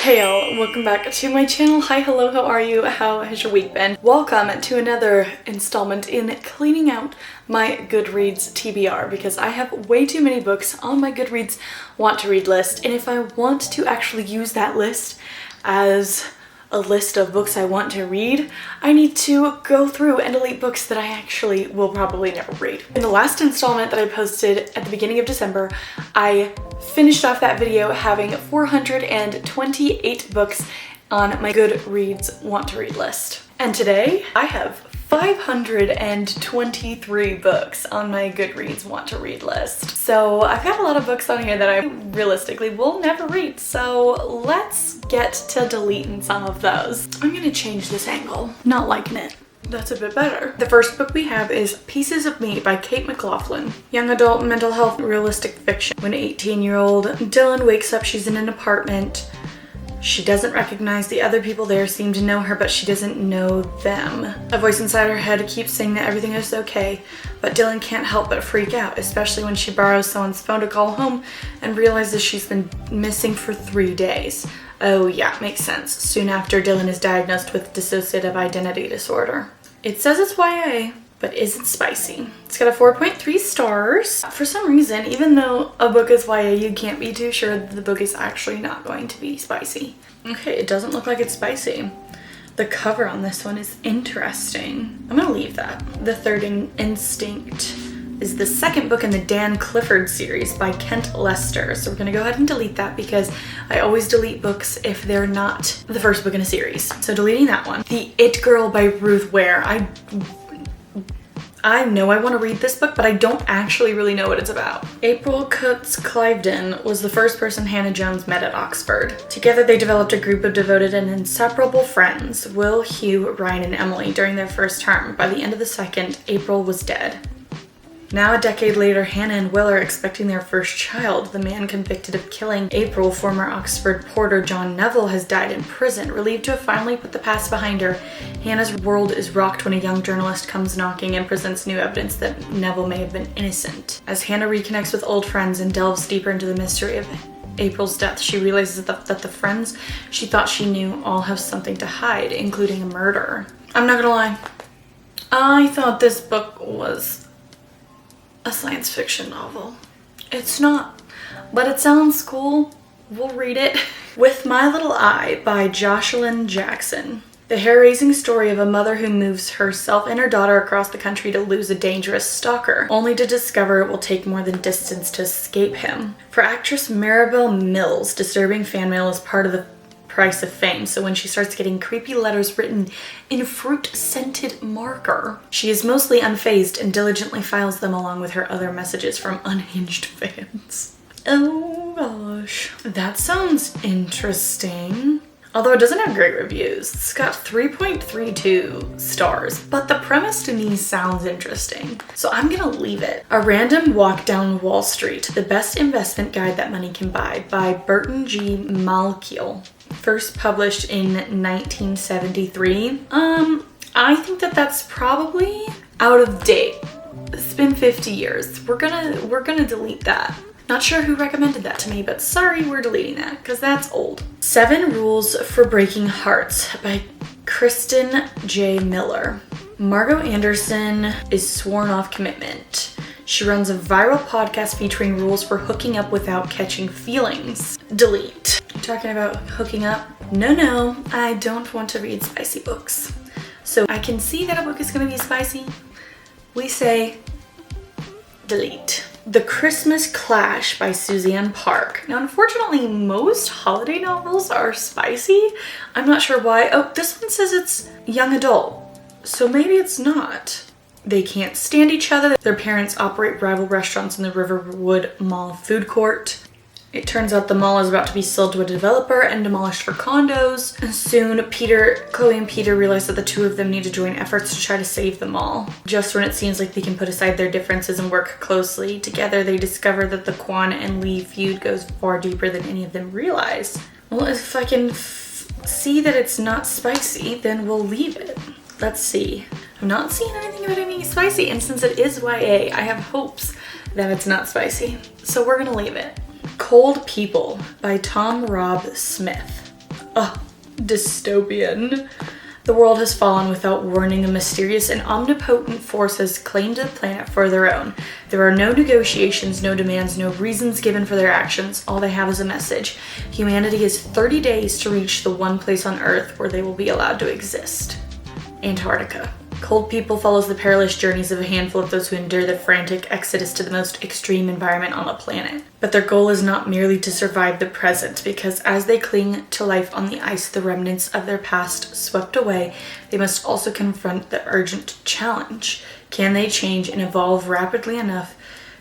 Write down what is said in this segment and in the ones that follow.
Hey y'all, welcome back to my channel. Hi, hello, how are you? How has your week been? Welcome to another installment in cleaning out my Goodreads TBR because I have way too many books on my Goodreads Want to Read list, and if I want to actually use that list as a list of books I want to read, I need to go through and delete books that I actually will probably never read. In the last installment that I posted at the beginning of December, I finished off that video having 428 books on my Goodreads Want to Read list. And today I have 523 books on my Goodreads Want to Read list. So I've got a lot of books on here that I realistically will never read. So let's get to deleting some of those. I'm gonna change this angle. Not liking it. That's a bit better. The first book we have is Pieces of Me by Kate McLaughlin. Young adult mental health realistic fiction. When 18-year-old Dylan wakes up, she's in an apartment. She doesn't recognize the other people there, seem to know her, but she doesn't know them. A voice inside her head keeps saying that everything is okay, but Dylan can't help but freak out, especially when she borrows someone's phone to call home and realizes she's been missing for 3 days. Oh yeah, makes sense. Soon after, Dylan is diagnosed with dissociative identity disorder. It says it's YA, but isn't spicy. It's got a 4.3 stars. For some reason, even though a book is YA, you can't be too sure that the book is actually not going to be spicy. Okay, it doesn't look like it's spicy. The cover on this one is interesting. I'm gonna leave that. The Third Instinct is the second book in the Dan Clifford series by Kent Lester. So we're gonna go ahead and delete that because I always delete books if they're not the first book in a series. So deleting that one. The It Girl by Ruth Ware. I know I want to read this book, but I don't actually really know what it's about. April Coots-Cliveden was the first person Hannah Jones met at Oxford. Together they developed a group of devoted and inseparable friends, Will, Hugh, Ryan, and Emily, during their first term. By the end of the second, April was dead. Now, a decade later, Hannah and Will are expecting their first child. The man convicted of killing April, former Oxford porter John Neville, has died in prison. Relieved to have finally put the past behind her, Hannah's world is rocked when a young journalist comes knocking and presents new evidence that Neville may have been innocent. As Hannah reconnects with old friends and delves deeper into the mystery of April's death, she realizes that the friends she thought she knew all have something to hide, including a murder. I'm not gonna lie. I thought this book was a science fiction novel. It's not, but it sounds cool. We'll read it. With My Little Eye by Jocelyn Jackson. The hair-raising story of a mother who moves herself and her daughter across the country to lose a dangerous stalker, only to discover it will take more than distance to escape him. For actress Maribel Mills, disturbing fan mail is part of the price of fame, so when she starts getting creepy letters written in fruit-scented marker, she is mostly unfazed and diligently files them along with her other messages from unhinged fans. Oh gosh. That sounds interesting. Although it doesn't have great reviews. It's got 3.32 stars, but the premise to me sounds interesting. So I'm gonna leave it. A Random Walk Down Wall Street, the best investment guide that money can buy by Burton G. Malkiel. First published in 1973. I think that's probably out of date. It's been 50 years. We're gonna delete that. Not sure who recommended that to me, but sorry, we're deleting that because that's old. 7 Rules for Breaking Hearts by Kristen J. Miller. Margot Anderson is sworn off commitment. She runs a viral podcast featuring rules for hooking up without catching feelings. Delete. You talking about hooking up? No, I don't want to read spicy books. So I can see that a book is going to be spicy. We say delete. The Christmas Clash by Suzanne Park. Now, unfortunately, most holiday novels are spicy. I'm not sure why. Oh, this one says it's young adult, so maybe it's not. They can't stand each other. Their parents operate rival restaurants in the Riverwood Mall food court. It turns out the mall is about to be sold to a developer and demolished for condos. And soon, Chloe and Peter realize that the two of them need to join efforts to try to save the mall. Just when it seems like they can put aside their differences and work closely together, they discover that the Quan and Lee feud goes far deeper than any of them realize. Well, if I can see that it's not spicy, then we'll leave it. Let's see. I'm not seeing anything about it being spicy, and since it is YA, I have hopes that it's not spicy. So we're gonna leave it. Cold People by Tom Rob Smith. Dystopian. The world has fallen without warning. A mysterious and omnipotent force has claimed the planet for their own. There are no negotiations, no demands, no reasons given for their actions. All they have is a message. Humanity has 30 days to reach the one place on Earth where they will be allowed to exist. Antarctica. Cold People follows the perilous journeys of a handful of those who endure the frantic exodus to the most extreme environment on the planet. But their goal is not merely to survive the present, because as they cling to life on the ice, the remnants of their past swept away, they must also confront the urgent challenge. Can they change and evolve rapidly enough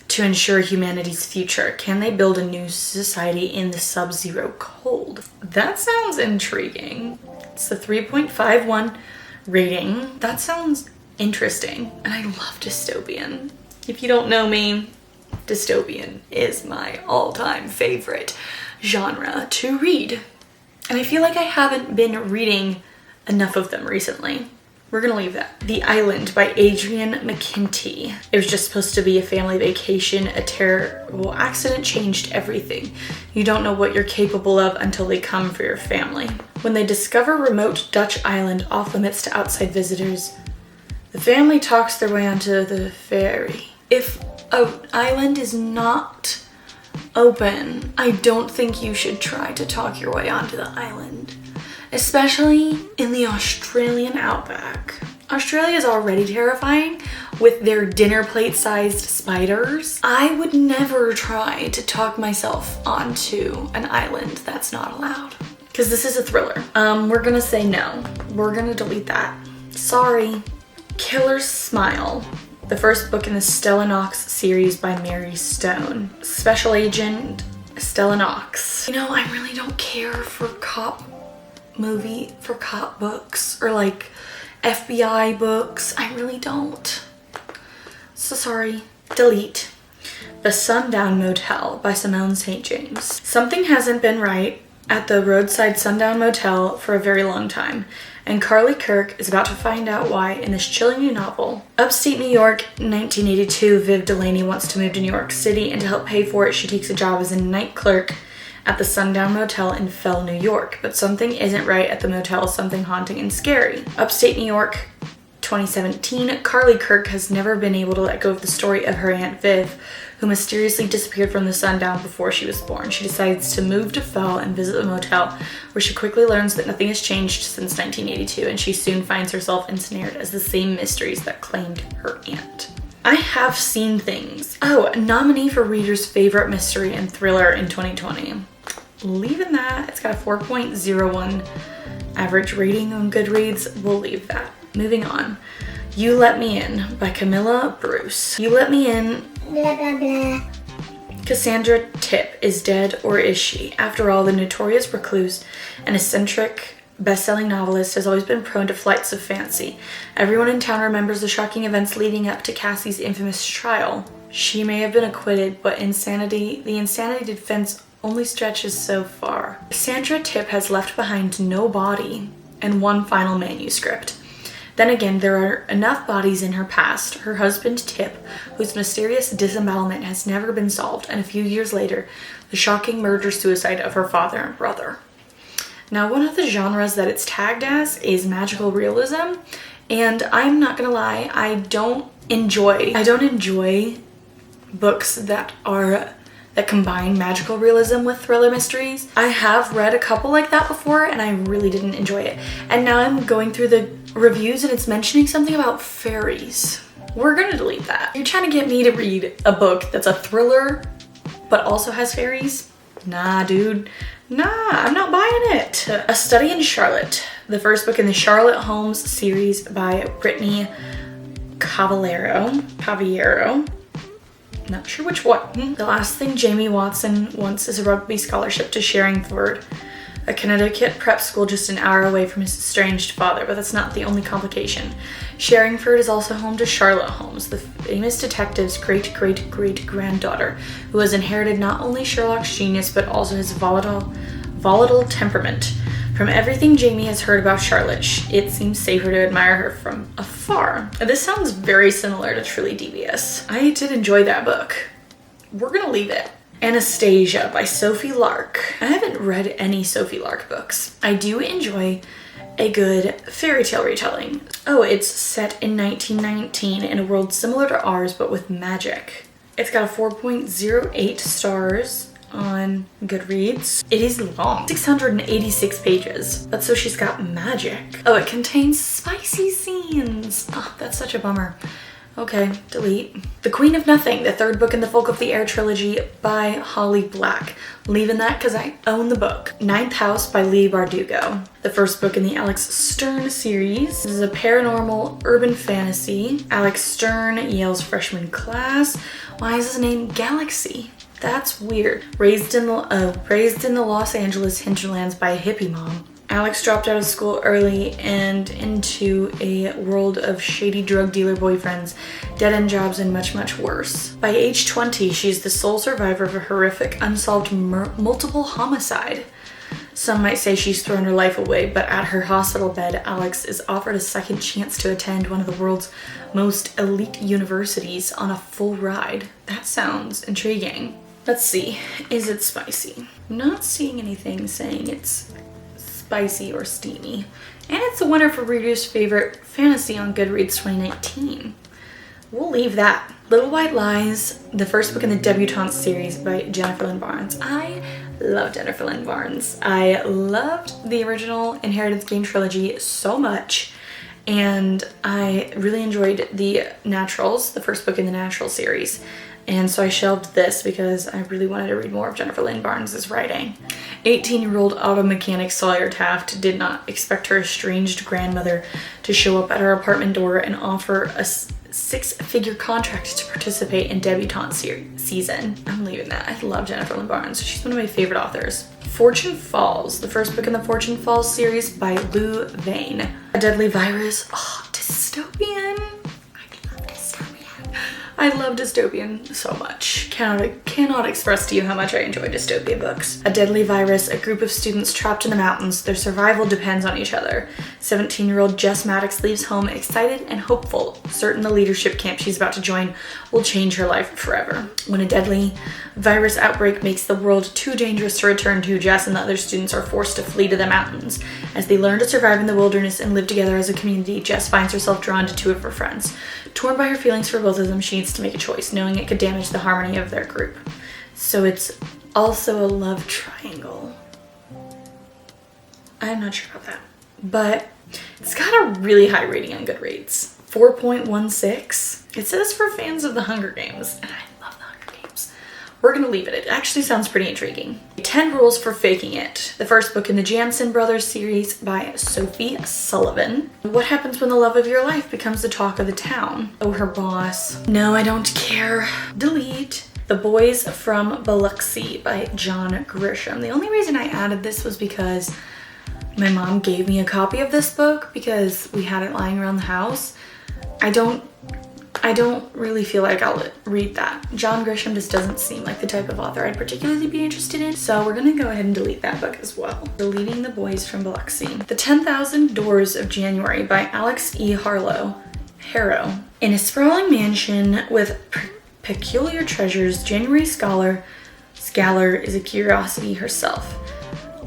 to ensure humanity's future? Can they build a new society in the sub-zero cold? That sounds intriguing. It's the 3.51 rating. That sounds interesting, and I love dystopian. If you don't know me, dystopian is my all-time favorite genre to read, and I feel like I haven't been reading enough of them recently. We're gonna leave that. The Island by Adrienne McKinty. It was just supposed to be a family vacation. A terrible accident changed everything. You don't know what you're capable of until they come for your family. When they discover remote Dutch island off limits to outside visitors, the family talks their way onto the ferry. If an island is not open, I don't think you should try to talk your way onto the island. Especially in the Australian outback. Australia is already terrifying with their dinner plate sized spiders. I would never try to talk myself onto an island that's not allowed. Because this is a thriller. We're gonna say no. We're gonna delete that. Sorry. Killer's Smile. The first book in the Stella Knox series by Mary Stone. Special Agent Stella Knox. You know, I really don't care for cop books or like FBI books. I really don't. So sorry. Delete. The Sundown Motel by Simone St. James. Something hasn't been right at the roadside Sundown Motel for a very long time, and Carly Kirk is about to find out why in this chilling new novel. Upstate New York, 1982, Viv Delaney wants to move to New York City, and to help pay for it, she takes a job as a night clerk at the Sundown Motel in Fell, New York. But something isn't right at the motel, something haunting and scary. Upstate New York, 2017, Carly Kirk has never been able to let go of the story of her Aunt Viv, who mysteriously disappeared from the Sundown before she was born. She decides to move to Fell and visit the motel, where she quickly learns that nothing has changed since 1982, and she soon finds herself ensnared as the same mysteries that claimed her aunt. I have seen things. Oh, nominee for readers' favorite mystery and thriller in 2020. Leaving that. It's got a 4.01 average rating on Goodreads. We'll leave that. Moving on. You Let Me In by Camilla Bruce. You Let Me In. Blah, blah, blah. Cassandra Tipp is dead, or is she? After all, the notorious recluse and eccentric best-selling novelist has always been prone to flights of fancy. Everyone in town remembers the shocking events leading up to Cassie's infamous trial. She may have been acquitted, but the insanity defense only stretches so far. Cassandra Tipp has left behind no body and one final manuscript. Then again, there are enough bodies in her past. Her husband, Tip, whose mysterious disembowelment has never been solved, and a few years later, the shocking murder-suicide of her father and brother. Now, one of the genres that it's tagged as is magical realism, and I'm not gonna lie, I don't enjoy books that combine magical realism with thriller mysteries. I have read a couple like that before, and I really didn't enjoy it. And now I'm going through the reviews and it's mentioning something about fairies. We're gonna delete that. You're trying to get me to read a book that's a thriller but also has fairies? Nah, dude. Nah, I'm not buying it. A Study in Charlotte, the first book in the Charlotte Holmes series by Brittany Paviero. Not sure which one. The last thing Jamie Watson wants is a rugby scholarship to Sherringford, a Connecticut prep school just an hour away from his estranged father, but that's not the only complication. Sherringford is also home to Charlotte Holmes, the famous detective's great-great-great-granddaughter, who has inherited not only Sherlock's genius, but also his volatile temperament. From everything Jamie has heard about Charlotte, it seems safer to admire her from afar. This sounds very similar to Truly Devious. I did enjoy that book. We're gonna leave it. Anastasia by Sophie Lark. I haven't read any Sophie Lark books. I do enjoy a good fairy tale retelling. Oh, it's set in 1919 in a world similar to ours but with magic. It's got a 4.08 stars on Goodreads. It is long, 686 pages, but so she's got magic. Oh, it contains spicy scenes. Oh, that's such a bummer. Okay, delete. The Queen of Nothing, the third book in the Folk of the Air trilogy by Holly Black. Leaving that because I own the book. Ninth House by Leigh Bardugo. The first book in the Alex Stern series. This is a paranormal urban fantasy. Alex Stern, Yale's freshman class. Why is his name Galaxy? That's weird. Raised in the Los Angeles hinterlands by a hippie mom. Alex dropped out of school early and into a world of shady drug dealer boyfriends, dead-end jobs, and much, much worse. By age 20, she's the sole survivor of a horrific, unsolved multiple homicide. Some might say she's thrown her life away, but at her hospital bed, Alex is offered a second chance to attend one of the world's most elite universities on a full ride. That sounds intriguing. Let's see, is it spicy? I'm not seeing anything saying it's spicy or steamy. And it's the winner for Reader's Favorite Fantasy on Goodreads 2019. We'll leave that. Little White Lies, the first book in the Debutante series by Jennifer Lynn Barnes. I love Jennifer Lynn Barnes. I loved the original Inheritance Game trilogy so much, and I really enjoyed the Naturals, the first book in the Natural series. And so I shelved this because I really wanted to read more of Jennifer Lynn Barnes' writing. 18-year-old auto mechanic Sawyer Taft did not expect her estranged grandmother to show up at her apartment door and offer a six-figure contract to participate in Debutante season. I'm leaving that. I love Jennifer Lynn Barnes. She's one of my favorite authors. Fortune Falls, the first book in the Fortune Falls series by Lou Vane. A Deadly Virus. Oh, dystopian. I love dystopian so much. Cannot express to you how much I enjoy dystopian books. A Deadly Virus, a group of students trapped in the mountains. Their survival depends on each other. 17-year-old Jess Maddox leaves home excited and hopeful, certain the leadership camp she's about to join will change her life forever. When a deadly virus outbreak makes the world too dangerous to return to, Jess and the other students are forced to flee to the mountains. As they learn to survive in the wilderness and live together as a community, Jess finds herself drawn to two of her friends. Torn by her feelings for both of them, she needs to make a choice, knowing it could damage the harmony of their group. So it's also a love triangle. I'm not sure about that, but it's got a really high rating on Goodreads. 4.16. It says for fans of the Hunger Games, and I love the Hunger Games. We're gonna leave it. It actually sounds pretty intriguing. 10 Rules for Faking It, the first book in the Jansen Brothers series by Sophie Sullivan. What happens when the love of your life becomes the talk of the town? Oh, her boss. No, I don't care. Delete. The Boys from Biloxi by John Grisham. The only reason I added this was because my mom gave me a copy of this book because we had it lying around the house. I don't really feel like I'll read that. John Grisham just doesn't seem like the type of author I'd particularly be interested in, so we're gonna go ahead and delete that book as well. Deleting The Boys from Biloxi. The 10,000 Doors of January by Alex E. Harrow. In a sprawling mansion with peculiar treasures, January Scalar is a curiosity herself.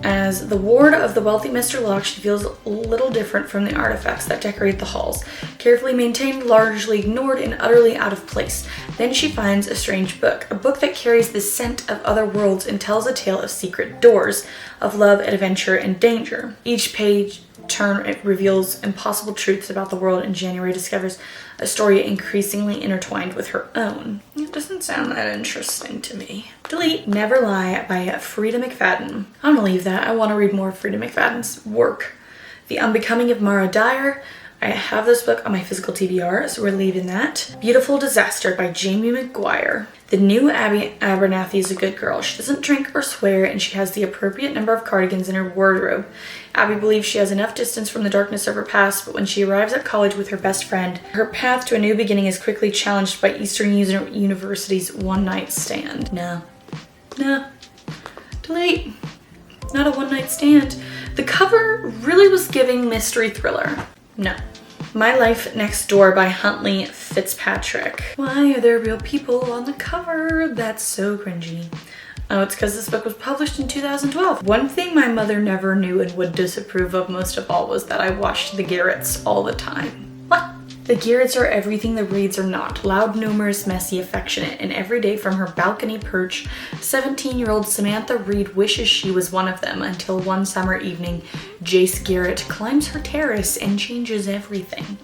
As the ward of the wealthy Mr. Locke, she feels a little different from the artifacts that decorate the halls, carefully maintained, largely ignored, and utterly out of place. Then she finds a strange book, a book that carries the scent of other worlds and tells a tale of secret doors, of love, adventure, and danger. Each page turn reveals impossible truths about the world, and January discovers a story increasingly intertwined with her own. It doesn't sound that interesting to me. Delete. Never Lie by Frida McFadden. I'm gonna leave that. I want to read more of Frida McFadden's work. The Unbecoming of Mara Dyer. I have this book on my physical TBR, so we're leaving that. Beautiful Disaster by Jamie McGuire. The new Abby Abernathy is a good girl. She doesn't drink or swear, and she has the appropriate number of cardigans in her wardrobe. Abby believes she has enough distance from the darkness of her past, but when she arrives at college with her best friend, her path to a new beginning is quickly challenged by Eastern University's one-night stand. No. Delete. Not a one-night stand. The cover really was giving mystery thriller. No. My Life Next Door by Huntley Fitzpatrick. Why are there real people on the cover? That's so cringy. Oh, it's because this book was published in 2012. One thing my mother never knew and would disapprove of most of all was that I watched the Garretts all the time. What? The Garretts are everything the Reeds are not. Loud, numerous, messy, affectionate, and every day from her balcony perch, 17-year-old Samantha Reed wishes she was one of them until one summer evening, Jace Garrett climbs her terrace and changes everything.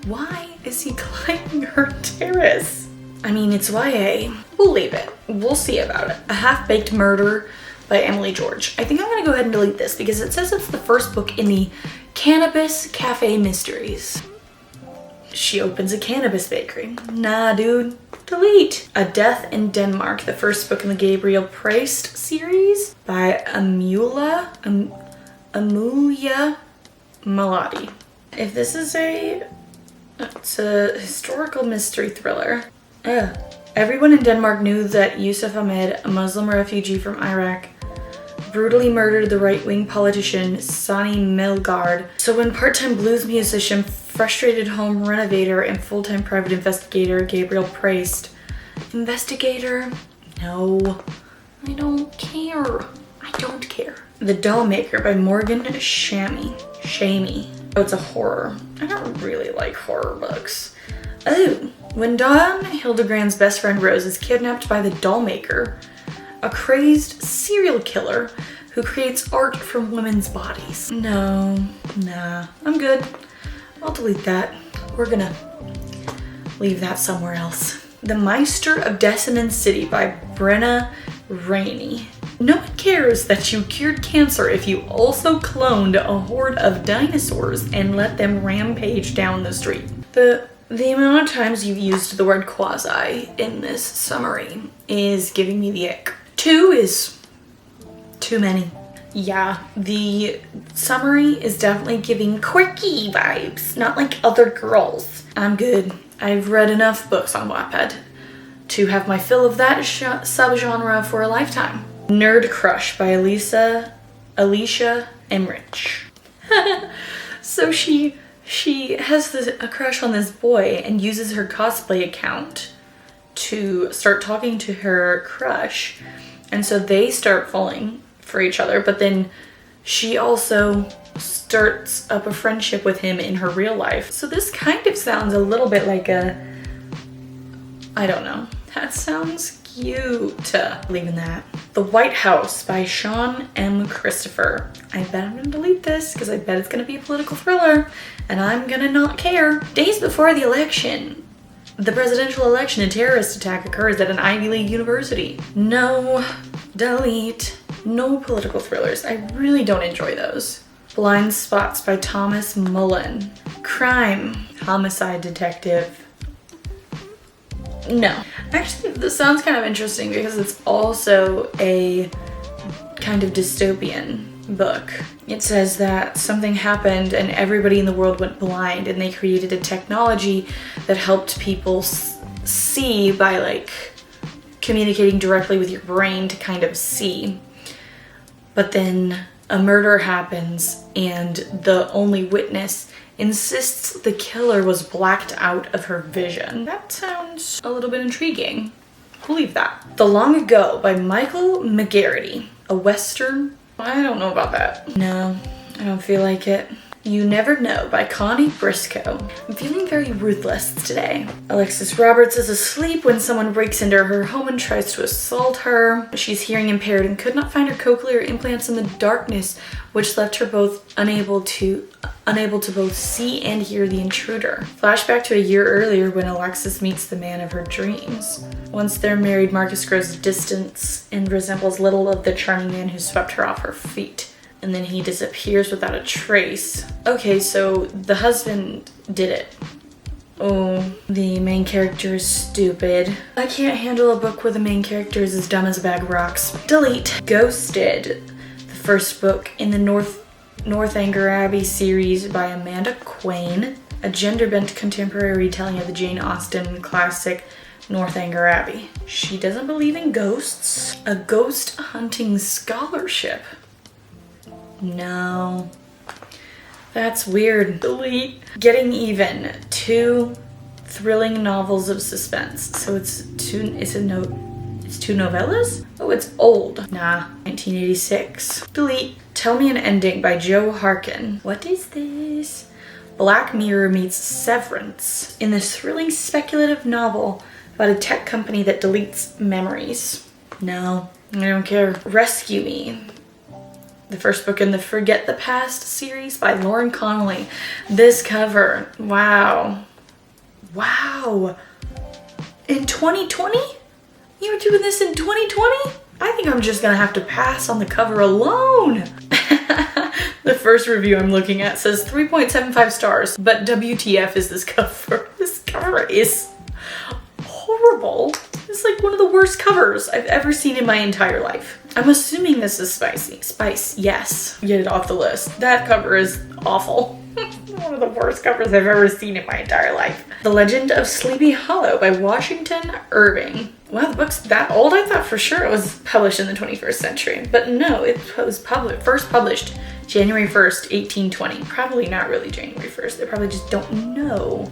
Why is he climbing her terrace? I mean, it's YA. We'll leave it. We'll see about it. A Half-Baked Murder by Emily George. I think I'm gonna go ahead and delete this because it says it's the first book in the Cannabis Cafe Mysteries. She opens a cannabis bakery. Nah, dude. Delete. A Death in Denmark, the first book in the Gabriel Priest series by Amulia Malati. If this is it's a historical mystery thriller. Everyone in Denmark knew that Yusuf Ahmed, a Muslim refugee from Iraq, brutally murdered the right-wing politician Sani Melgard. So when part-time blues musician, frustrated home renovator, and full-time private investigator Gabriel Priest. Investigator? No. I don't care. I don't care. The Doll Maker by Morgan Shamey. Oh, it's a horror. I don't really like horror books. Oh, when Dawn, Hildebrand's best friend Rose, is kidnapped by the Doll Maker, a crazed serial killer who creates art from women's bodies. No, nah, I'm good. I'll delete that. We're gonna leave that somewhere else. The Meister of Decinan City by Brenna Rainey. No one cares that you cured cancer if you also cloned a horde of dinosaurs and let them rampage down the street. The amount of times you've used the word quasi in this summary is giving me the ick. 2 is too many. Yeah, the summary is definitely giving quirky vibes, not like other girls. I'm good. I've read enough books on Wattpad to have my fill of that subgenre for a lifetime. Nerd Crush by Alicia Emrich. So she has a crush on this boy and uses her cosplay account to start talking to her crush. And so they start falling for each other, but then she also starts up a friendship with him in her real life. So this kind of sounds a little bit like I don't know. That sounds cute. Leaving that. The White House by Sean M. Christopher. I bet I'm gonna delete this because I bet it's gonna be a political thriller and I'm gonna not care. Days before the election, the presidential election, a terrorist attack occurs at an Ivy League university. No, delete. No political thrillers. I really don't enjoy those. Blind Spots by Thomas Mullen. Crime, homicide detective. No. Actually, this sounds kind of interesting because it's also a kind of dystopian book. It says that something happened and everybody in the world went blind, and they created a technology that helped people see by like communicating directly with your brain to kind of see. But then a murder happens and the only witness insists the killer was blacked out of her vision. That sounds a little bit intriguing. Believe that. The Long Ago by Michael McGarrity. A Western? I don't know about that. No, I don't feel like it. You Never Know by Connie Briscoe. I'm feeling very ruthless today. Alexis Roberts is asleep when someone breaks into her home and tries to assault her. She's hearing impaired and could not find her cochlear implants in the darkness, which left her both unable to both see and hear the intruder. Flashback to a year earlier when Alexis meets the man of her dreams. Once they're married, Marcus grows distance and resembles little of the charming man who swept her off her feet. And then he disappears without a trace. Okay, so the husband did it. Oh, the main character is stupid. I can't handle a book where the main character is as dumb as a bag of rocks. Delete. Ghosted, the first book in the Northanger Abbey series by Amanda Quain, a gender-bent contemporary retelling of the Jane Austen classic Northanger Abbey. She doesn't believe in ghosts. A ghost hunting scholarship. No. That's weird. Delete. Getting Even. 2 thrilling novels of suspense. So it's It's 2 novellas? Oh, it's old. Nah, 1986. Delete. Tell Me an Ending by Joe Harkin. What is this? Black Mirror meets Severance in this thrilling speculative novel about a tech company that deletes memories. No, I don't care. Rescue Me. The first book in the Forget the Past series by Lauren Connolly. This cover. Wow. Wow. In 2020? You were doing this in 2020? I think I'm just gonna have to pass on the cover alone. The first review I'm looking at says 3.75 stars, but WTF is this cover? This cover is horrible. It's like one of the worst covers I've ever seen in my entire life. I'm assuming this is spicy. Spice, yes. Get it off the list. That cover is awful. One of the worst covers I've ever seen in my entire life. The Legend of Sleepy Hollow by Washington Irving. Wow, the book's that old? I thought for sure it was published in the 21st century. But no, it was first published January 1st, 1820. Probably not really January 1st. They probably just don't know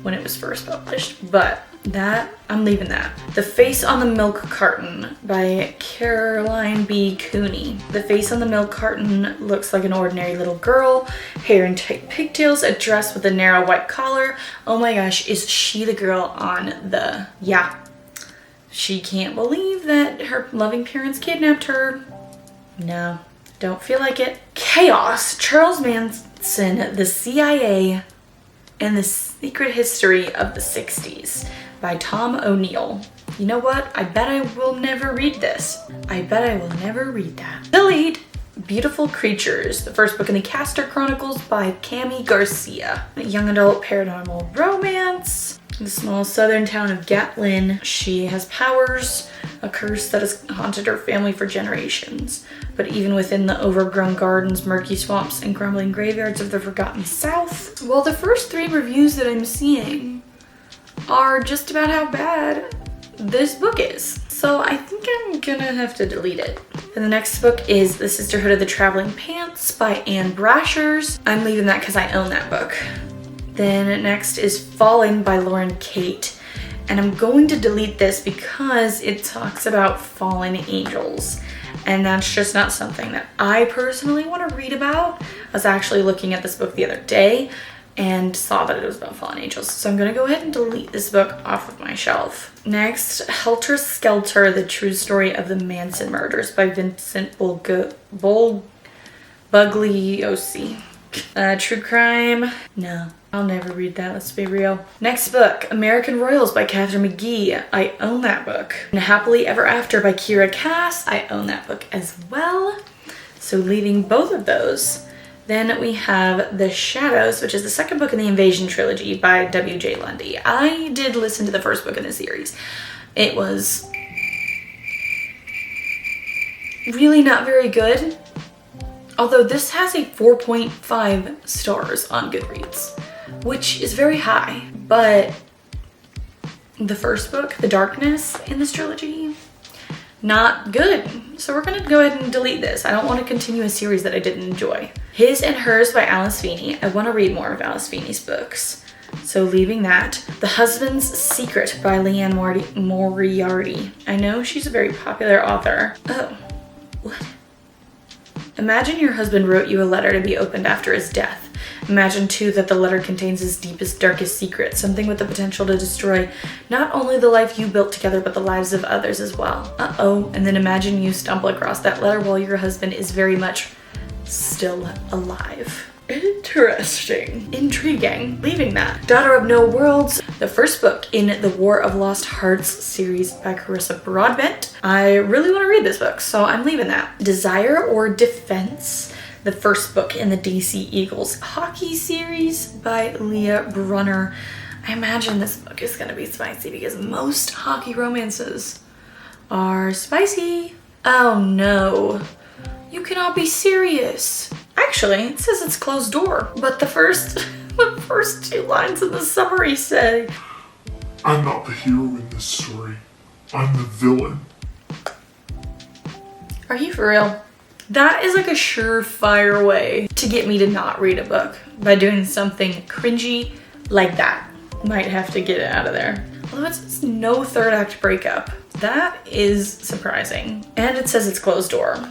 when it was first published. But that, I'm leaving that. The Face on the Milk Carton by Caroline B. Cooney. The face on the milk carton looks like an ordinary little girl. Hair in tight pigtails, a dress with a narrow white collar. Oh my gosh, is she the girl on the... Yeah. She can't believe that her loving parents kidnapped her. No, don't feel like it. Chaos, Charles Manson, the CIA, and the Secret History of the 60s by Tom O'Neill. You know what? I bet I will never read this. I bet I will never read that. Delete. Beautiful Creatures, the first book in the Castor Chronicles by Cami Garcia. A young adult paranormal romance. In the small southern town of Gatlin, she has powers, a curse that has haunted her family for generations. But even within the overgrown gardens, murky swamps, and crumbling graveyards of the forgotten South, well, the first 3 reviews that I'm seeing are just about how bad this book is. So I think I'm gonna have to delete it. And the next book is The Sisterhood of the Traveling Pants by Anne Brashers. I'm leaving that because I own that book. Then next is Fallen by Lauren Kate. And I'm going to delete this because it talks about fallen angels. And that's just not something that I personally want to read about. I was actually looking at this book the other day and saw that it was about fallen angels. So I'm gonna go ahead and delete this book off of my shelf. Next, Helter Skelter, The True Story of the Manson Murders by Vincent Bugliosi. True crime? No, I'll never read that, let's be real. Next book, American Royals by Catherine McGee. I own that book. And Happily Ever After by Kira Cass. I own that book as well. So leaving both of those. Then we have The Shadows, which is the second book in the Invasion trilogy by W.J. Lundy. I did listen to the first book in the series. It was really not very good. Although this has a 4.5 stars on Goodreads, which is very high. But the first book, The Darkness in this trilogy, not good. So we're gonna go ahead and delete this. I don't want to continue a series that I didn't enjoy. His and Hers by Alice Feeney. I want to read more of Alice Feeney's books. So leaving that. The Husband's Secret by Leanne Moriarty. I know she's a very popular author. Oh, what? Imagine your husband wrote you a letter to be opened after his death. Imagine too that the letter contains his deepest, darkest secret, something with the potential to destroy not only the life you built together, but the lives of others as well. Uh-oh, and then imagine you stumble across that letter while your husband is very much still alive. Interesting. Intriguing. Leaving that. Daughter of No Worlds, the first book in the War of Lost Hearts series by Carissa Broadbent. I really want to read this book, so I'm leaving that. Desire or Defense, the first book in the DC Eagles hockey series by Leah Brunner. I imagine this book is going to be spicy because most hockey romances are spicy. Oh no. You cannot be serious. Actually, it says it's closed door, but the first 2 lines in the summary say, I'm not the hero in this story. I'm the villain. Are you for real? That is like a surefire way to get me to not read a book, by doing something cringy like that. Might have to get it out of there. Although it's no 3rd act breakup. That is surprising. And it says it's closed door.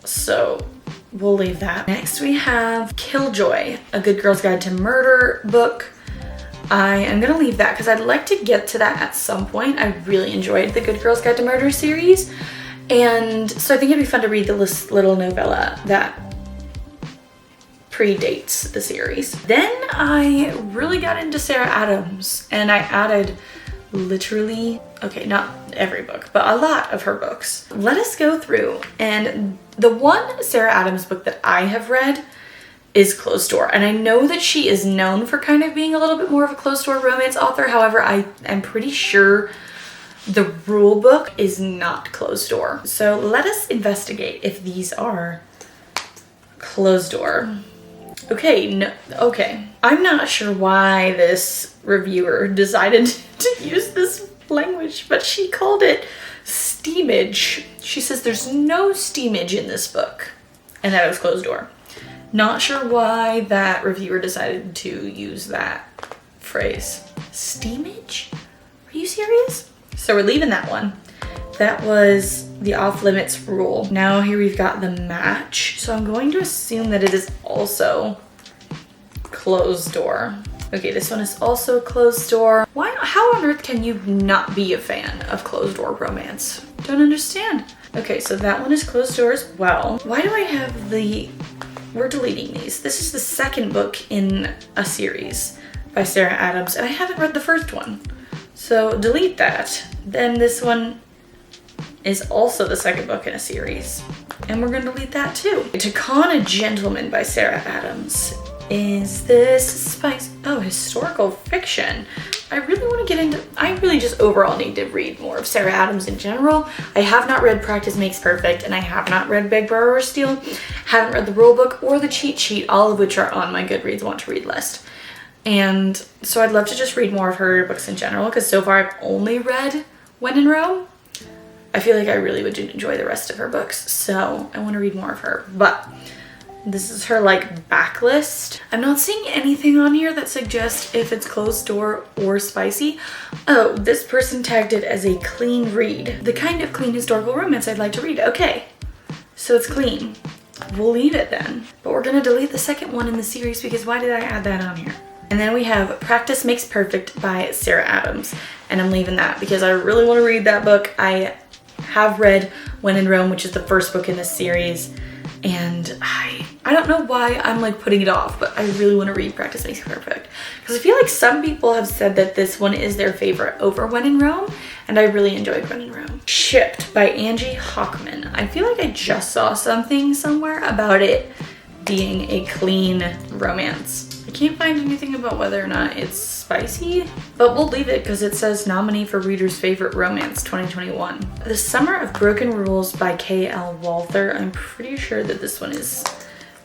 So we'll leave that. Next we have Killjoy, A Good Girl's Guide to Murder book. I am gonna leave that because I'd like to get to that at some point. I really enjoyed the Good Girl's Guide to Murder series. And so I think it'd be fun to read the little novella that predates the series. Then I really got into Sarah Adams and I added literally, okay, not every book, but a lot of her books. Let us go through, and the one Sarah Adams book that I have read is Closed Door. And I know that she is known for kind of being a little bit more of a closed door romance author. However, I am pretty sure the rule book is not closed door. So let us investigate if these are closed door. Okay, I'm not sure why this reviewer decided to use this language, but she called it steamage. She says there's no steamage in this book, and that it was closed door. Not sure why that reviewer decided to use that phrase. Steamage? Are you serious? So we're leaving that one. That was the off limits rule. Now here we've got the match. So I'm going to assume that it is also closed door. Okay, this one is also closed door. How on earth can you not be a fan of closed door romance? Don't understand. Okay, so that one is closed door as well. Why do I have we're deleting these. This is the second book in a series by Sarah Adams, and I haven't read the first one. So delete that. Then this one is also the second book in a series, and we're gonna delete that too. To Con a Gentleman by Sarah Adams. Is this historical fiction? I really just overall need to read more of Sarah Adams in general. I have not read Practice Makes Perfect, and I have not read Beg, Borrow, or Steal. Haven't read the rule book or the cheat sheet, all of which are on my Goodreads Want to Read list. And so I'd love to just read more of her books in general, because so far I've only read When in Rome. I feel like I really would enjoy the rest of her books, so I want to read more of her. But this is her backlist. I'm not seeing anything on here that suggests if it's closed door or spicy. Oh, this person tagged it as a clean read. The kind of clean historical romance I'd like to read. Okay, so it's clean. We'll leave it then. But we're gonna delete the second one in the series because why did I add that on here? And then we have Practice Makes Perfect by Sarah Adams. And I'm leaving that because I really want to read that book. I have read When in Rome, which is the first book in this series. And I don't know why I'm putting it off, but I really want to read Practice Makes Perfect. Because I feel like some people have said that this one is their favorite over When in Rome, and I really enjoyed When in Rome. Shipped by Angie Hockman. I feel like I just saw something somewhere about it being a clean romance. I can't find anything about whether or not it's spicy, but we'll leave it because it says nominee for Reader's Favorite Romance 2021. The Summer of Broken Rules by K.L. Walther. I'm pretty sure that this one is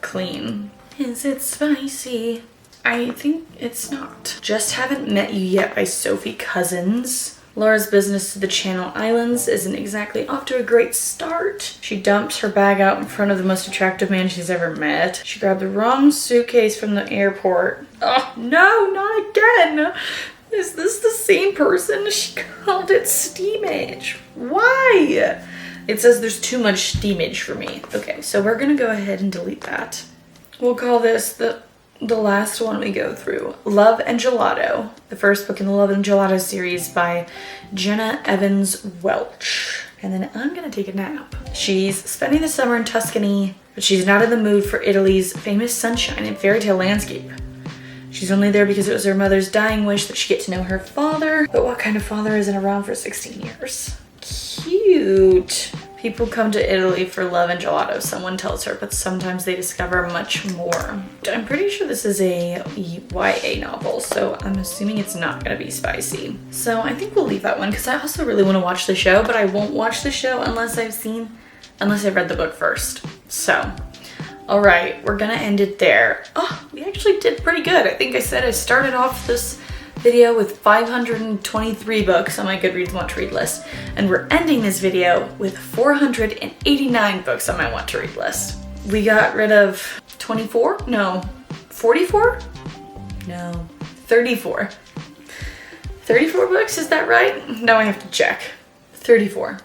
clean. Is it spicy? I think it's not. Just Haven't Met You Yet by Sophie Cousins. Laura's business to the Channel Islands isn't exactly off to a great start. She dumps her bag out in front of the most attractive man she's ever met. She grabbed the wrong suitcase from the airport. Oh, no, not again. Is this the same person? She called it steamage. Why? It says there's too much steamage for me. Okay, so we're gonna go ahead and delete that. We'll call this the last one we go through, Love and Gelato, the first book in the Love and Gelato series by Jenna Evans Welch. And then I'm gonna take a nap. She's spending the summer in Tuscany, but she's not in the mood for Italy's famous sunshine and fairy tale landscape. She's only there because it was her mother's dying wish that she get to know her father. But what kind of father isn't around for 16 years? Cute. People come to Italy for love and gelato, someone tells her, but sometimes they discover much more. I'm pretty sure this is a YA novel, so I'm assuming it's not gonna be spicy. So I think we'll leave that one because I also really want to watch the show, but I won't watch the show unless I've read the book first. So, all right, we're gonna end it there. Oh, we actually did pretty good. I think I said I started off this video with 523 books on my Goodreads Want to Read list, and we're ending this video with 489 books on my Want to Read list. We got rid of 24? No. 44? No. 34. 34 books, is that right? Now I have to check. 34.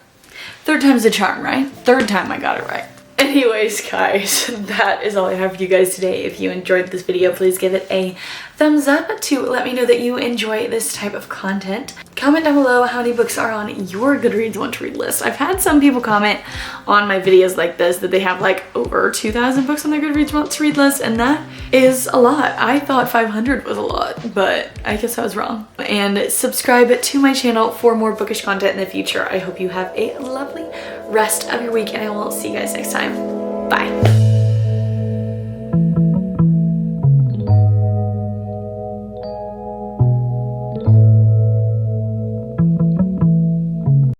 Third time's a charm, right? Third time I got it right. Anyways, guys, that is all I have for you guys today. If you enjoyed this video, please give it a thumbs up to let me know that you enjoy this type of content. Comment down below how many books are on your Goodreads Want to Read list. I've had some people comment on my videos like this that they have like over 2,000 books on their Goodreads Want to Read list, and that is a lot. I thought 500 was a lot, but I guess I was wrong. And subscribe to my channel for more bookish content in the future. I hope you have a lovely rest of your week, and I will see you guys next time. Bye.